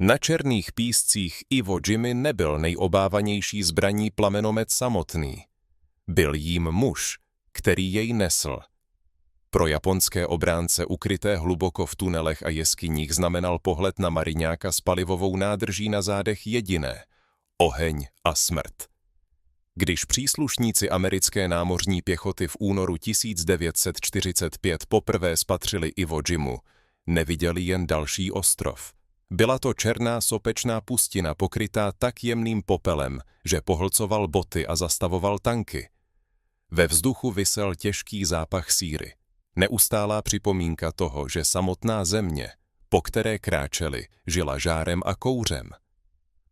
Na černých píscích Iwo Jimy nebyl nejobávanější zbraní plamenomet samotný. Byl jím muž, který jej nesl. Pro japonské obránce ukryté hluboko v tunelech a jeskyních znamenal pohled na mariňáka s palivovou nádrží na zádech jediné – oheň a smrt. Když příslušníci americké námořní pěchoty v únoru 1945 poprvé spatřili Iwo Jimu, neviděli jen další ostrov. Byla to černá sopečná pustina pokrytá tak jemným popelem, že pohlcoval boty a zastavoval tanky. Ve vzduchu visel těžký zápach síry. Neustálá připomínka toho, že samotná země, po které kráčeli, žila žárem a kouřem.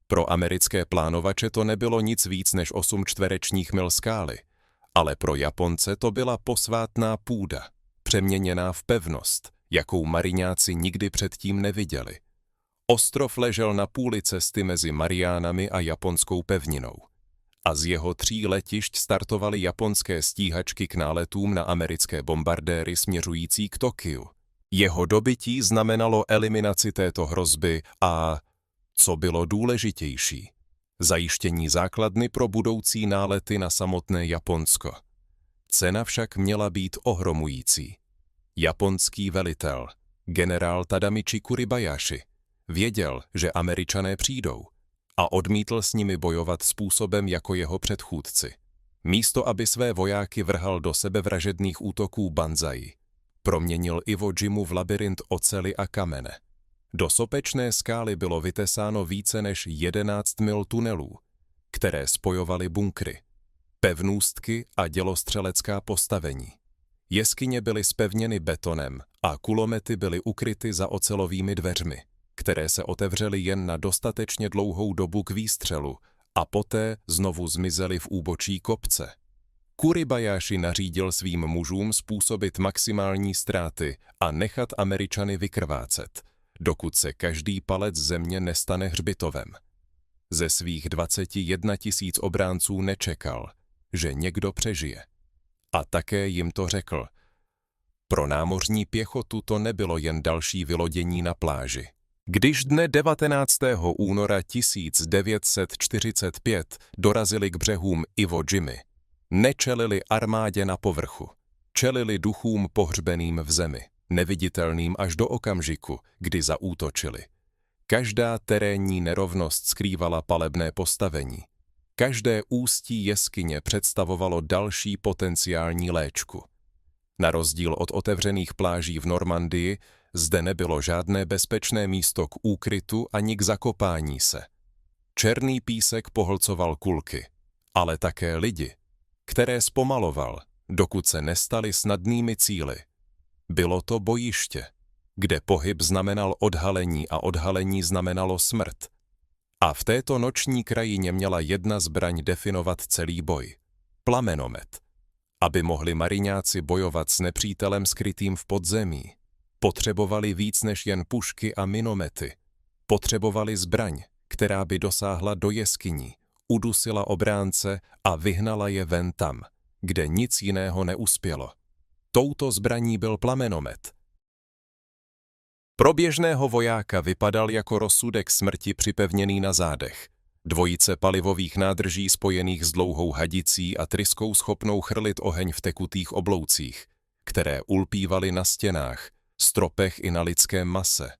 Pro americké plánovače to nebylo nic víc než 8 čtverečních mil skály, ale pro Japonce to byla posvátná půda, přeměněná v pevnost, jakou mariňáci nikdy předtím neviděli. Ostrov ležel na půli cesty mezi Mariánami a japonskou pevninou. A z jeho 3 letišť startovaly japonské stíhačky k náletům na americké bombardéry směřující k Tokiu. Jeho dobytí znamenalo eliminaci této hrozby a, co bylo důležitější, zajištění základny pro budoucí nálety na samotné Japonsko. Cena však měla být ohromující. Japonský velitel, generál Tadamichi Kuribayashi, věděl, že Američané přijdou a odmítl s nimi bojovat způsobem jako jeho předchůdci. Místo, aby své vojáky vrhal do sebevražedných útoků banzai, proměnil Iwo Jimu v labyrint oceli a kamene. Do sopečné skály bylo vytesáno více než 11 mil tunelů, které spojovaly bunkry, pevnůstky a dělostřelecká postavení. Jeskyně byly zpevněny betonem a kulomety byly ukryty za ocelovými dveřmi, které se otevřely jen na dostatečně dlouhou dobu k výstřelu a poté znovu zmizely v úbočí kopce. Kuribayashi nařídil svým mužům způsobit maximální ztráty a nechat Američany vykrvácet, dokud se každý palec země nestane hřbitovem. Ze svých 21 000 obránců nečekal, že někdo přežije. A také jim to řekl. Pro námořní pěchotu to nebylo jen další vylodění na pláži. Když dne 19. února 1945 dorazili k břehům Iwo Jimy, nečelili armádě na povrchu, čelili duchům pohřbeným v zemi, neviditelným až do okamžiku, kdy zaútočili. Každá terénní nerovnost skrývala palebné postavení. Každé ústí jeskyně představovalo další potenciální léčku. Na rozdíl od otevřených pláží v Normandii, zde nebylo žádné bezpečné místo k úkrytu ani k zakopání se. Černý písek pohlcoval kulky, ale také lidi, které zpomaloval, dokud se nestali snadnými cíli. Bylo to bojiště, kde pohyb znamenal odhalení a odhalení znamenalo smrt. A v této noční krajině měla jedna zbraň definovat celý boj – plamenomet. Aby mohli mariňáci bojovat s nepřítelem skrytým v podzemí, potřebovali víc než jen pušky a minomety. Potřebovali zbraň, která by dosáhla do jeskyní, udusila obránce a vyhnala je ven tam, kde nic jiného neuspělo. Touto zbraní byl plamenomet. Pro běžného vojáka vypadal jako rozsudek smrti připevněný na zádech. Dvojice palivových nádrží spojených s dlouhou hadicí a tryskou schopnou chrlit oheň v tekutých obloucích, které ulpívaly na stěnách, stropech i na lidském mase.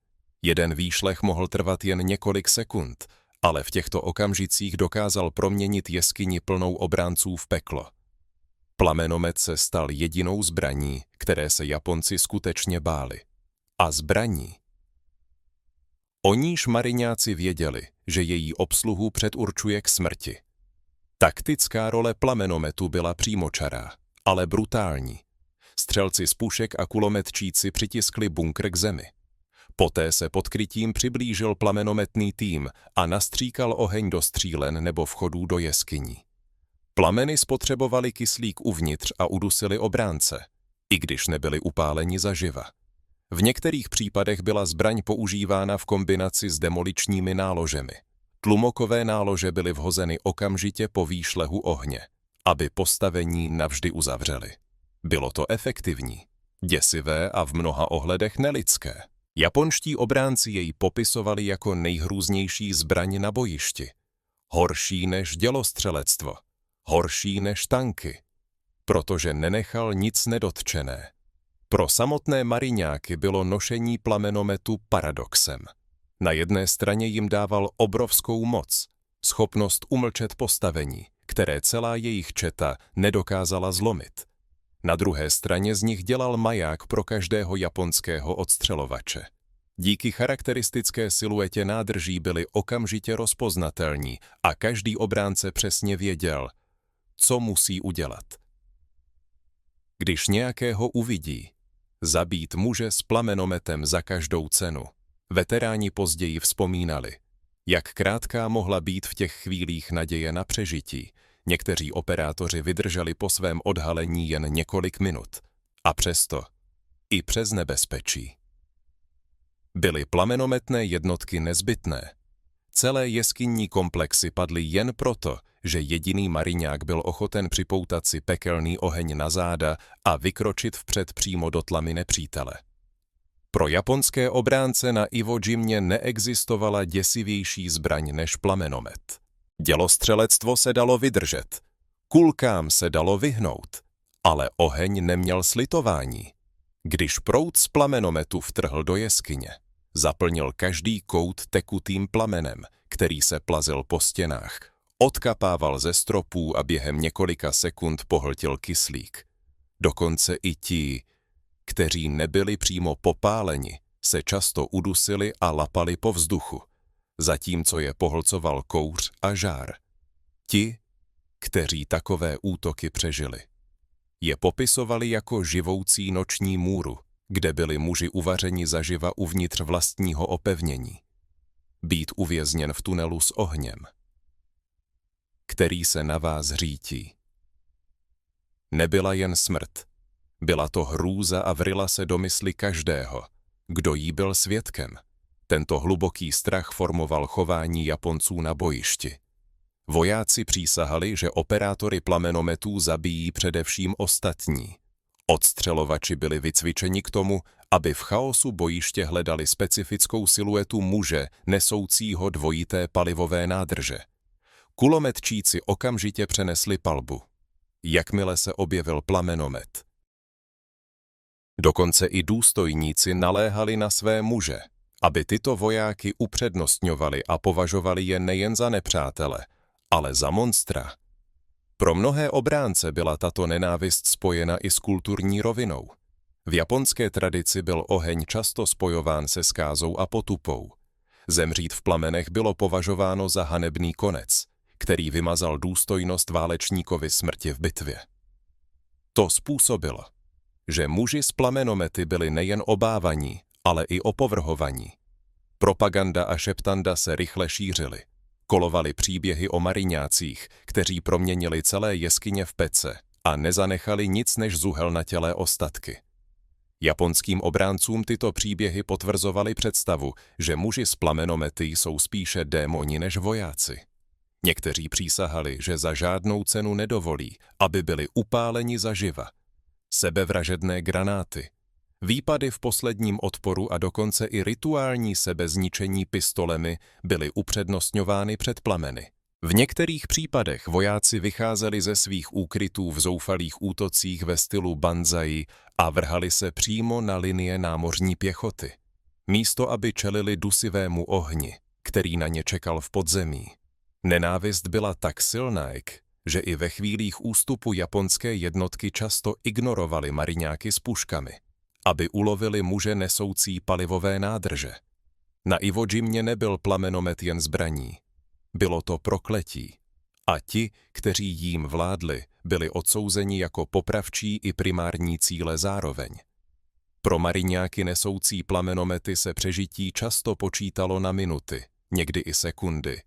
Jeden výšlech mohl trvat jen několik sekund, ale v těchto okamžicích dokázal proměnit jeskyni plnou obránců v peklo. Plamenomet se stal jedinou zbraní, které se Japonci skutečně báli. A zbraní. O níž mariňáci věděli, že její obsluhu předurčuje k smrti. Taktická role plamenometu byla přímočará, ale brutální. Střelci z pušek a kulometčíci přitiskli bunkr k zemi. Poté se pod krytím přiblížil plamenometný tým a nastříkal oheň do střílen nebo vchodů do jeskyní. Plameny spotřebovali kyslík uvnitř a udusili obránce, i když nebyli upáleni zaživa. V některých případech byla zbraň používána v kombinaci s demoličními náložemi. Tlumokové nálože byly vhozeny okamžitě po výšlehu ohně, aby postavení navždy uzavřely. Bylo to efektivní, děsivé a v mnoha ohledech nelidské. Japonští obránci jej popisovali jako nejhrůznější zbraň na bojišti. Horší než dělostřelectvo, horší než tanky, protože nenechal nic nedotčené. Pro samotné mariňáky bylo nošení plamenometu paradoxem. Na jedné straně jim dával obrovskou moc, schopnost umlčet postavení, které celá jejich četa nedokázala zlomit. Na druhé straně z nich dělal maják pro každého japonského odstřelovače. Díky charakteristické siluetě nádrží byli okamžitě rozpoznatelní a každý obránce přesně věděl, co musí udělat. Když nějakého uvidí, zabít muže s plamenometem za každou cenu. Veteráni později vzpomínali, jak krátká mohla být v těch chvílích naděje na přežití. Někteří operátoři vydrželi po svém odhalení jen několik minut. A přesto, i přes nebezpečí. Byly plamenometné jednotky nezbytné. Celé jeskyní komplexy padly jen proto, že jediný mariňák byl ochoten připoutat si pekelný oheň na záda a vykročit vpřed přímo do tlamy nepřítele. Pro japonské obránce na Iwo Jimě neexistovala děsivější zbraň než plamenomet. Dělostřelectvo se dalo vydržet, kulkám se dalo vyhnout, ale oheň neměl slitování. Když proud z plamenometu vtrhl do jeskyně, zaplnil každý kout tekutým plamenem, který se plazil po stěnách, odkapával ze stropů a během několika sekund pohltil kyslík. Dokonce i ti, kteří nebyli přímo popáleni, se často udusili a lapali po vzduchu, zatímco je pohlcoval kouř a žár. Ti, kteří takové útoky přežili, je popisovali jako živoucí noční můru, kde byli muži uvařeni zaživa uvnitř vlastního opevnění. Být uvězněn v tunelu s ohněm, který se na vás řítí. Nebyla jen smrt, byla to hrůza a vryla se do mysli každého, kdo jí byl svědkem. Tento hluboký strach formoval chování Japonců na bojišti. Vojáci přísahali, že operátory plamenometů zabijí především ostatní. Odstřelovači byli vycvičeni k tomu, aby v chaosu bojiště hledali specifickou siluetu muže nesoucího dvojité palivové nádrže. Kulometčíci okamžitě přenesli palbu, jakmile se objevil plamenomet. Dokonce i důstojníci naléhali na své muže, aby tyto vojáky upřednostňovali a považovali je nejen za nepřátele, ale za monstra. Pro mnohé obránce byla tato nenávist spojena i s kulturní rovinou. V japonské tradici byl oheň často spojován se zkázou a potupou. Zemřít v plamenech bylo považováno za hanebný konec, který vymazal důstojnost válečníkovi smrti v bitvě. To způsobilo, že muži s plamenomety byli nejen obávaní, ale i opovrhovaní. Propaganda a šeptanda se rychle šířily. Kolovaly příběhy o mariňácích, kteří proměnili celé jeskyně v pece a nezanechali nic než zuhelnatělé ostatky. Japonským obráncům tyto příběhy potvrzovaly představu, že muži s plamenomety jsou spíše démoni než vojáci. Někteří přísahali, že za žádnou cenu nedovolí, aby byli upáleni zaživa. Sebevražedné granáty, výpady v posledním odporu a dokonce i rituální sebezničení pistolemi byly upřednostňovány před plameny. V některých případech vojáci vycházeli ze svých úkrytů v zoufalých útocích ve stylu banzai a vrhali se přímo na linie námořní pěchoty, místo aby čelili dusivému ohni, který na ně čekal v podzemí. Nenávist byla tak silná, že i ve chvílích ústupu japonské jednotky často ignorovali mariňáky s puškami, aby ulovili muže nesoucí palivové nádrže. Na Iwo Jimě nebyl plamenomet jen zbraní. Bylo to prokletí. A ti, kteří jím vládli, byli odsouzeni jako popravčí i primární cíle zároveň. Pro mariňáky nesoucí plamenomety se přežití často počítalo na minuty, někdy i sekundy.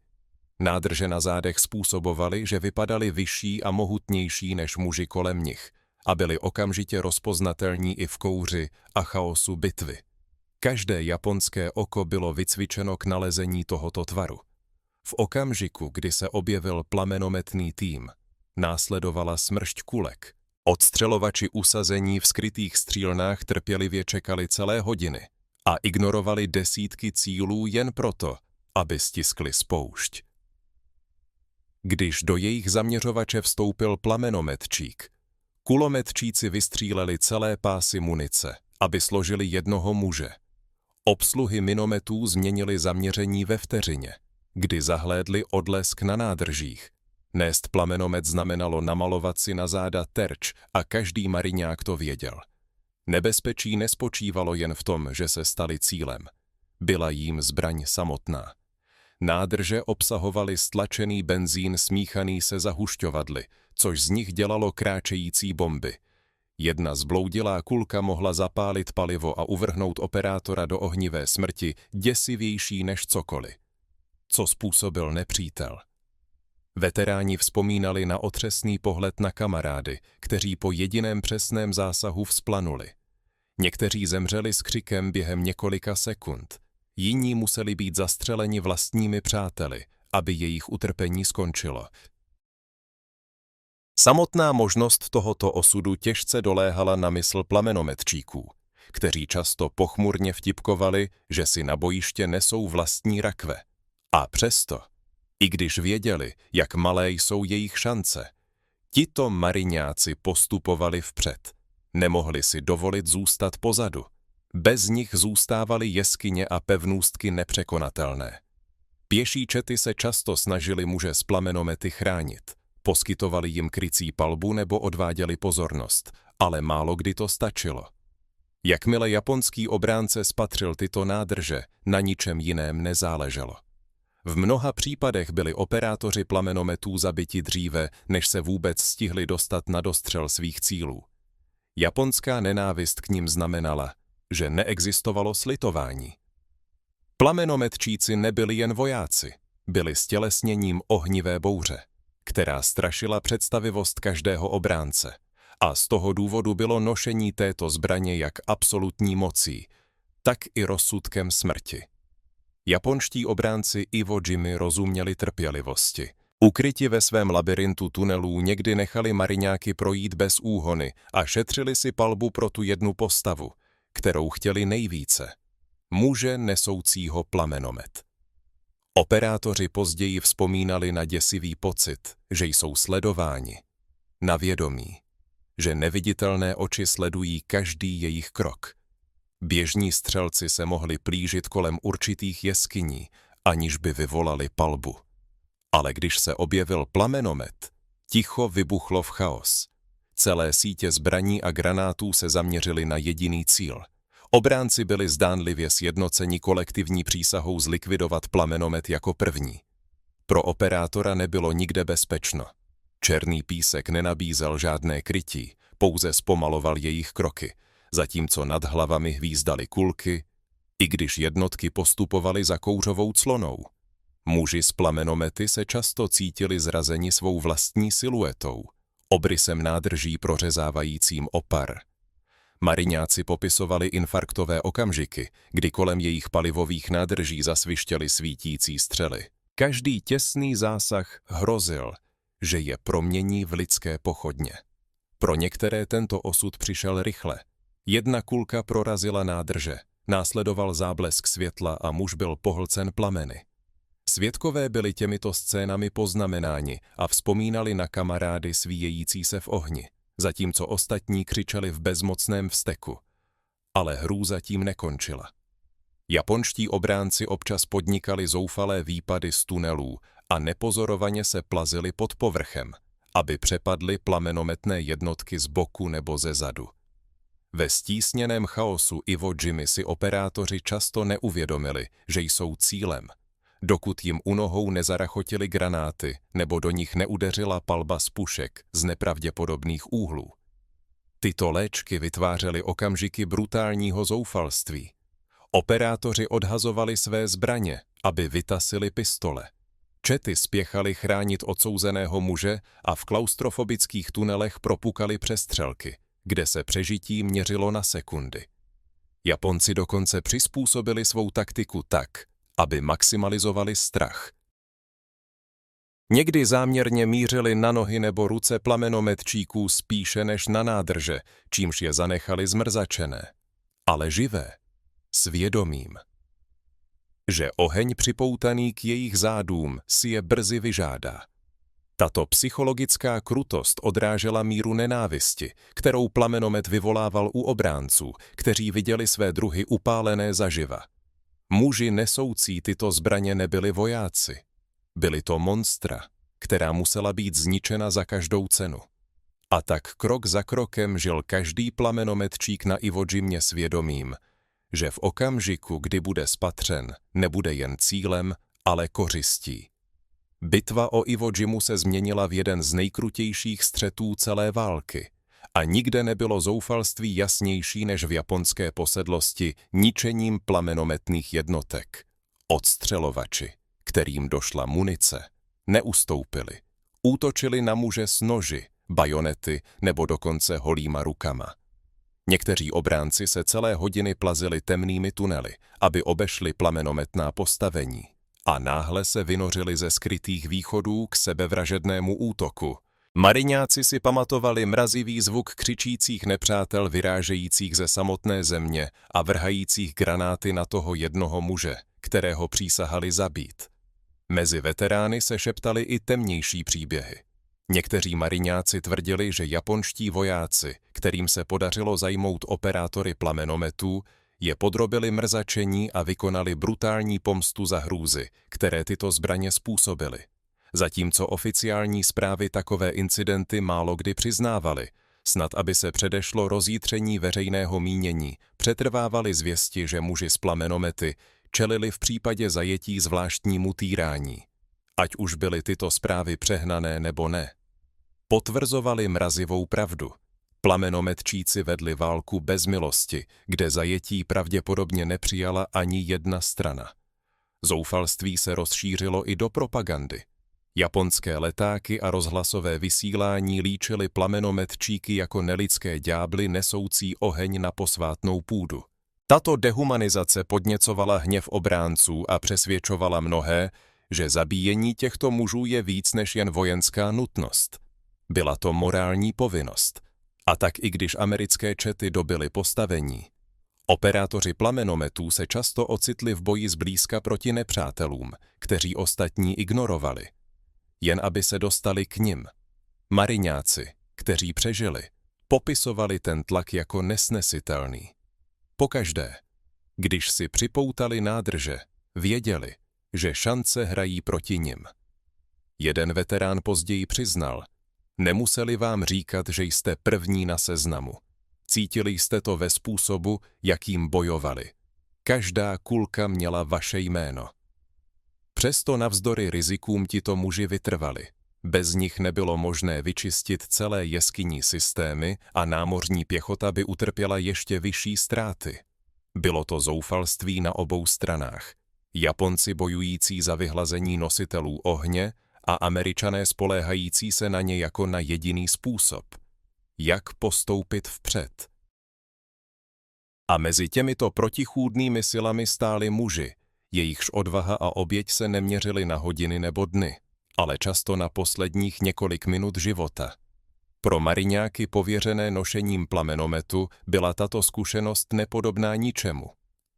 Nádrže na zádech způsobovaly, že vypadali vyšší a mohutnější než muži kolem nich a byli okamžitě rozpoznatelní i v kouři a chaosu bitvy. Každé japonské oko bylo vycvičeno k nalezení tohoto tvaru. V okamžiku, kdy se objevil plamenometný tým, následovala smršť kulek. Odstřelovači usazení v skrytých střílnách trpělivě čekali celé hodiny, a ignorovali desítky cílů jen proto, aby stiskli spoušť. Když do jejich zaměřovače vstoupil plamenometčík, kulometčíci vystříleli celé pásy munice, aby složili jednoho muže. Obsluhy minometů změnily zaměření ve vteřině, kdy zahlédli odlesk na nádržích. Nést plamenomet znamenalo namalovat si na záda terč a každý mariňák to věděl. Nebezpečí nespočívalo jen v tom, že se stali cílem. Byla jím zbraň samotná. Nádrže obsahovaly stlačený benzín smíchaný se zahušťovadly, což z nich dělalo kráčející bomby. Jedna zbloudilá kulka mohla zapálit palivo a uvrhnout operátora do ohnivé smrti, děsivější než cokoliv. Co způsobil nepřítel? Veteráni vzpomínali na otřesný pohled na kamarády, kteří po jediném přesném zásahu vzplanuli. Někteří zemřeli s křikem během několika sekund. Jiní museli být zastřeleni vlastními přáteli, aby jejich utrpení skončilo. Samotná možnost tohoto osudu těžce doléhala na mysl plamenometčíků, kteří často pochmurně vtipkovali, že si na bojiště nesou vlastní rakve. A přesto, i když věděli, jak malé jsou jejich šance, tito mariňáci postupovali vpřed. Nemohli si dovolit zůstat pozadu. Bez nich zůstávaly jeskyně a pevnůstky nepřekonatelné. Pěší čety se často snažili muže s plamenomety chránit. Poskytovali jim krycí palbu nebo odváděli pozornost, ale málo kdy to stačilo. Jakmile japonský obránce spatřil tyto nádrže, na ničem jiném nezáleželo. V mnoha případech byli operátoři plamenometů zabiti dříve, než se vůbec stihli dostat na dostřel svých cílů. Japonská nenávist k nim znamenala, že neexistovalo slitování. Plamenometčíci nebyli jen vojáci, byli stělesněním ohnivé bouře, která strašila představivost každého obránce, a z toho důvodu bylo nošení této zbraně jak absolutní mocí, tak i rozsudkem smrti. Japonští obránci Iwo Jimy rozuměli trpělivosti. Ukryti ve svém labirintu tunelů někdy nechali mariňáky projít bez úhony a šetřili si palbu pro tu jednu postavu, kterou chtěli nejvíce, muže nesoucího plamenomet. Operátoři později vzpomínali na děsivý pocit, že jsou sledováni, na vědomí, že neviditelné oči sledují každý jejich krok. Běžní střelci se mohli plížit kolem určitých jeskyní, aniž by vyvolali palbu. Ale když se objevil plamenomet, ticho vybuchlo v chaos. Celé sítě zbraní a granátů se zaměřily na jediný cíl. Obránci byli zdánlivě sjednoceni kolektivní přísahou zlikvidovat plamenomet jako první. Pro operátora nebylo nikde bezpečno. Černý písek nenabízel žádné krytí, pouze zpomaloval jejich kroky, zatímco nad hlavami hvízdaly kulky, i když jednotky postupovaly za kouřovou clonou. Muži s plamenomety se často cítili zrazeni svou vlastní siluetou, obrysem nádrží prořezávajícím opar. Mariňáci popisovali infarktové okamžiky, kdy kolem jejich palivových nádrží zasvištěly svítící střely. Každý těsný zásah hrozil, že je promění v lidské pochodně. Pro některé tento osud přišel rychle. Jedna kulka prorazila nádrže, následoval záblesk světla a muž byl pohlcen plameny. Svědkové byli těmito scénami poznamenáni a vzpomínali na kamarády svíjející se v ohni, zatímco ostatní křičeli v bezmocném vzteku. Ale hrůza tím nekončila. Japonští obránci občas podnikali zoufalé výpady z tunelů a nepozorovaně se plazili pod povrchem, aby přepadly plamenometné jednotky z boku nebo ze zadu. Ve stísněném chaosu Iwo Jimy si operátoři často neuvědomili, že jsou cílem, dokud jim u nohou nezarachotily granáty nebo do nich neudeřila palba z pušek z nepravděpodobných úhlů. Tyto léčky vytvářely okamžiky brutálního zoufalství. Operátoři odhazovali své zbraně, aby vytasili pistole. Čety spěchali chránit odsouzeného muže a v klaustrofobických tunelech propukali přestřelky, kde se přežití měřilo na sekundy. Japonci dokonce přizpůsobili svou taktiku tak, aby maximalizovali strach. Někdy záměrně mířili na nohy nebo ruce plamenometčíků spíše než na nádrže, čímž je zanechali zmrzačené. Ale živé. svědomím. Že oheň připoutaný k jejich zádům si je brzy vyžádá. Tato psychologická krutost odrážela míru nenávisti, kterou plamenomet vyvolával u obránců, kteří viděli své druhy upálené zaživa. Muži nesoucí tyto zbraně nebyli vojáci. Byly to monstra, která musela být zničena za každou cenu. A tak krok za krokem žil každý plamenometčík na Iwo Jimě svědomím, že v okamžiku, kdy bude spatřen, nebude jen cílem, ale kořistí. Bitva o Iwo Jimu se změnila v jeden z nejkrutějších střetů celé války a nikde nebylo zoufalství jasnější než v japonské posedlosti ničením plamenometných jednotek. Odstřelovači, kterým došla munice, neustoupili. Útočili na muže s noži, bajonety nebo dokonce holýma rukama. Někteří obránci se celé hodiny plazili temnými tunely, aby obešli plamenometná postavení a náhle se vynořili ze skrytých východů k sebevražednému útoku. Mariňáci si pamatovali mrazivý zvuk křičících nepřátel vyrážejících ze samotné země a vrhajících granáty na toho jednoho muže, kterého přísahali zabít. Mezi veterány se šeptaly i temnější příběhy. Někteří mariňáci tvrdili, že japonští vojáci, kterým se podařilo zajmout operátory plamenometů, je podrobili mrzačení a vykonali brutální pomstu za hrůzy, které tyto zbraně způsobily. Zatímco oficiální zprávy takové incidenty málo kdy přiznávaly, snad aby se předešlo rozjitření veřejného mínění, přetrvávaly zvěsti, že muži s plamenomety čelili v případě zajetí zvláštnímu týrání. Ať už byly tyto zprávy přehnané nebo ne. Potvrzovali mrazivou pravdu. Plamenometčíci vedli válku bez milosti, kde zajetí pravděpodobně nepřijala ani jedna strana. Zoufalství se rozšířilo i do propagandy. Japonské letáky a rozhlasové vysílání líčily plamenometčíky jako nelidské ďábly nesoucí oheň na posvátnou půdu. Tato dehumanizace podněcovala hněv obránců a přesvědčovala mnohé, že zabíjení těchto mužů je víc než jen vojenská nutnost. Byla to morální povinnost. A tak i když americké čety dobyly postavení, operátoři plamenometů se často ocitli v boji zblízka proti nepřátelům, kteří ostatní ignorovali. Jen aby se dostali k nim. Mariňáci, kteří přežili, popisovali ten tlak jako nesnesitelný. Pokaždé, když si připoutali nádrže, věděli, že šance hrají proti nim. Jeden veterán později přiznal, nemuseli vám říkat, že jste první na seznamu. Cítili jste to ve způsobu, jakým bojovali. Každá kulka měla vaše jméno. Přesto navzdory rizikům tito muži vytrvali. Bez nich nebylo možné vyčistit celé jeskyní systémy a námořní pěchota by utrpěla ještě vyšší ztráty. Bylo to zoufalství na obou stranách. Japonci bojující za vyhlazení nositelů ohně a Američané spoléhající se na ně jako na jediný způsob. Jak postoupit vpřed? A mezi těmito protichůdnými silami stáli muži, jejichž odvaha a oběť se neměřily na hodiny nebo dny, ale často na posledních několik minut života. Pro mariňáky pověřené nošením plamenometu byla tato zkušenost nepodobná ničemu,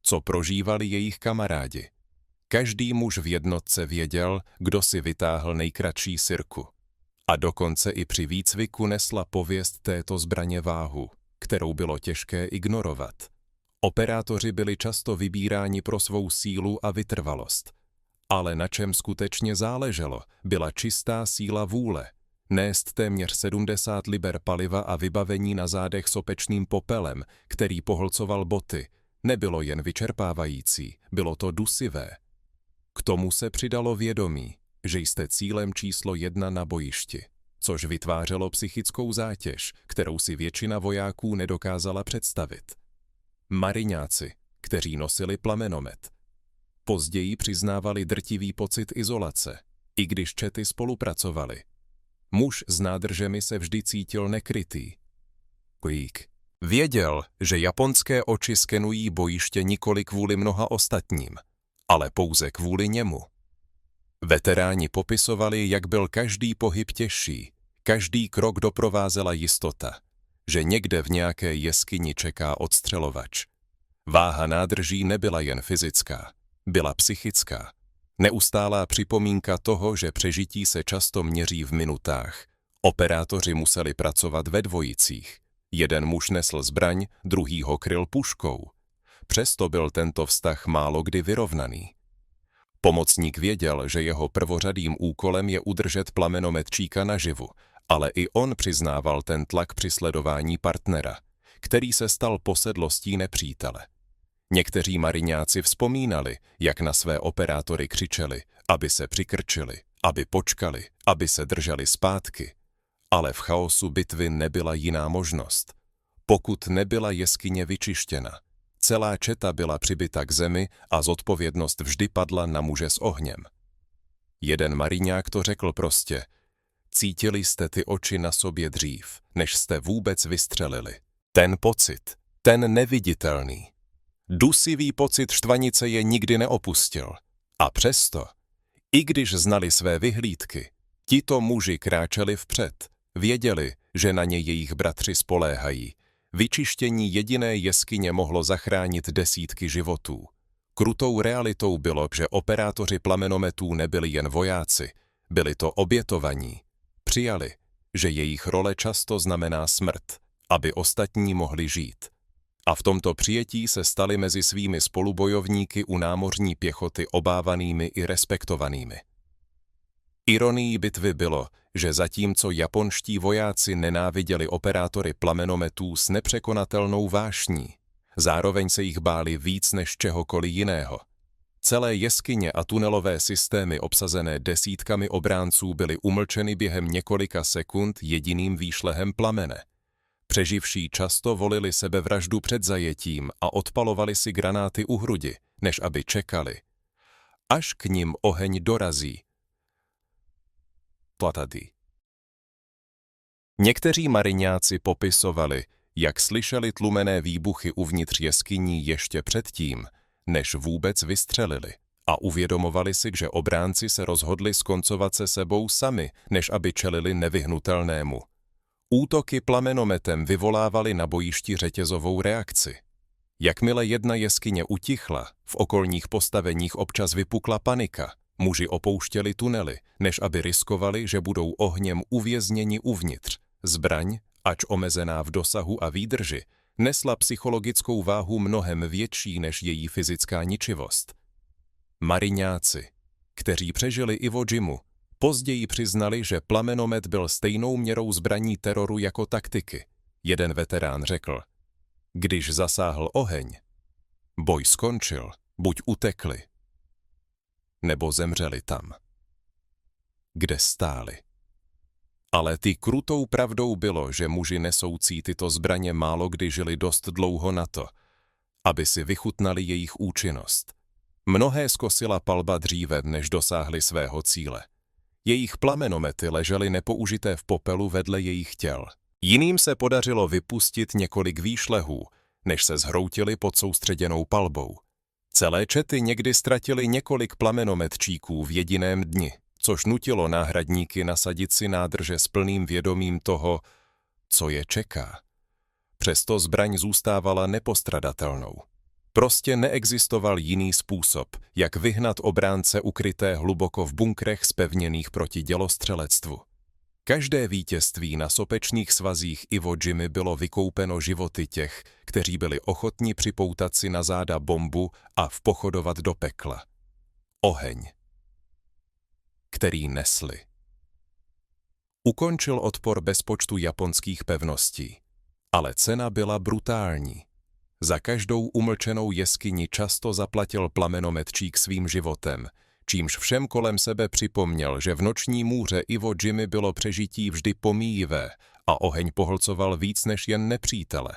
co prožívali jejich kamarádi. Každý muž v jednotce věděl, kdo si vytáhl nejkratší sirku. A dokonce i při výcviku nesla pověst této zbraně váhu, kterou bylo těžké ignorovat. Operátoři byli často vybíráni pro svou sílu a vytrvalost. Ale na čem skutečně záleželo, byla čistá síla vůle. Nést téměř 70 liber paliva a vybavení na zádech sopečným popelem, který pohlcoval boty, nebylo jen vyčerpávající, bylo to dusivé. K tomu se přidalo vědomí, že jste cílem číslo 1 na bojišti, což vytvářelo psychickou zátěž, kterou si většina vojáků nedokázala představit. Mariňáci, kteří nosili plamenomet, později přiznávali drtivý pocit izolace, i když čety spolupracovali. Muž s nádržemi se vždy cítil nekrytý. Věděl, že japonské oči skenují bojiště nikoli kvůli mnoha ostatním, ale pouze kvůli němu. Veteráni popisovali, jak byl každý pohyb těžší, každý krok doprovázela jistota, že někde v nějaké jeskyni čeká odstřelovač. Váha nádrží nebyla jen fyzická, byla psychická. Neustálá připomínka toho, že přežití se často měří v minutách. Operátoři museli pracovat ve dvojicích. Jeden muž nesl zbraň, druhý ho kryl puškou. Přesto byl tento vztah málo kdy vyrovnaný. Pomocník věděl, že jeho prvořadým úkolem je udržet plamenometčíka naživu, ale i on přiznával ten tlak při sledování partnera, který se stal posedlostí nepřítele. Někteří mariňáci vzpomínali, jak na své operátory křičeli, aby se přikrčili, aby počkali, aby se drželi zpátky. Ale v chaosu bitvy nebyla jiná možnost. Pokud nebyla jeskyně vyčištěna, celá četa byla přibita k zemi a zodpovědnost vždy padla na muže s ohněm. Jeden mariňák to řekl prostě: cítili jste ty oči na sobě dřív, než jste vůbec vystřelili. Ten pocit, ten neviditelný, dusivý pocit štvanice je nikdy neopustil. A přesto, i když znali své vyhlídky, tito muži kráčeli vpřed, věděli, že na ně jejich bratři spoléhají. Vyčištění jediné jeskyně mohlo zachránit desítky životů. Krutou realitou bylo, že operátoři plamenometů nebyli jen vojáci, byli to obětovaní. Přijali, že jejich role často znamená smrt, aby ostatní mohli žít. A v tomto přijetí se stali mezi svými spolubojovníky u námořní pěchoty obávanými i respektovanými. Ironií bitvy bylo, že zatímco japonští vojáci nenáviděli operátory plamenometů s nepřekonatelnou vášní, zároveň se jich báli víc než čehokoliv jiného. Celé jeskyně a tunelové systémy obsazené desítkami obránců byly umlčeny během několika sekund jediným výšlehem plamene. Přeživší často volili sebevraždu před zajetím a odpalovali si granáty u hrudi, než aby čekali, až k nim oheň dorazí. Někteří mariňáci popisovali, jak slyšeli tlumené výbuchy uvnitř jeskyní ještě předtím, než vůbec vystřelili, a uvědomovali si, že obránci se rozhodli skoncovat se sebou sami, než aby čelili nevyhnutelnému. Útoky plamenometem vyvolávaly na bojišti řetězovou reakci. Jakmile jedna jeskyně utichla, v okolních postaveních občas vypukla panika. Muži opouštěli tunely, než aby riskovali, že budou ohněm uvězněni uvnitř. Zbraň, ač omezená v dosahu a výdrži, nesla psychologickou váhu mnohem větší než její fyzická ničivost. Mariňáci, kteří přežili Iwo Jimu, později přiznali, že plamenomet byl stejnou měrou zbraní teroru jako taktiky. Jeden veterán řekl: když zasáhl oheň, boj skončil, buď utekli, nebo zemřeli tam, kde stáli. Ale ty krutou pravdou bylo, že muži nesoucí tyto zbraně málo kdy žili dost dlouho na to, aby si vychutnali jejich účinnost. Mnohé zkosila palba dříve, než dosáhly svého cíle. Jejich plamenomety ležely nepoužité v popelu vedle jejich těl. Jiným se podařilo vypustit několik výšlehů, než se zhroutili pod soustředěnou palbou. Celé čety někdy ztratili několik plamenometčíků v jediném dni, což nutilo náhradníky nasadit si nádrže s plným vědomím toho, co je čeká. Přesto zbraň zůstávala nepostradatelnou. Prostě neexistoval jiný způsob, jak vyhnat obránce ukryté hluboko v bunkrech zpevněných proti dělostřelectvu. Každé vítězství na sopečných svazích Iwo Jimy bylo vykoupeno životy těch, kteří byli ochotni připoutat si na záda bombu a vpochodovat do pekla. Oheň, který nesli. Ukončil odpor bezpočtu japonských pevností, ale cena byla brutální. Za každou umlčenou jeskyni často zaplatil plamenometčík svým životem, čímž všem kolem sebe připomněl, že v noční můře Iwo Jimy bylo přežití vždy pomíjivé a oheň pohlcoval víc než jen nepřítele.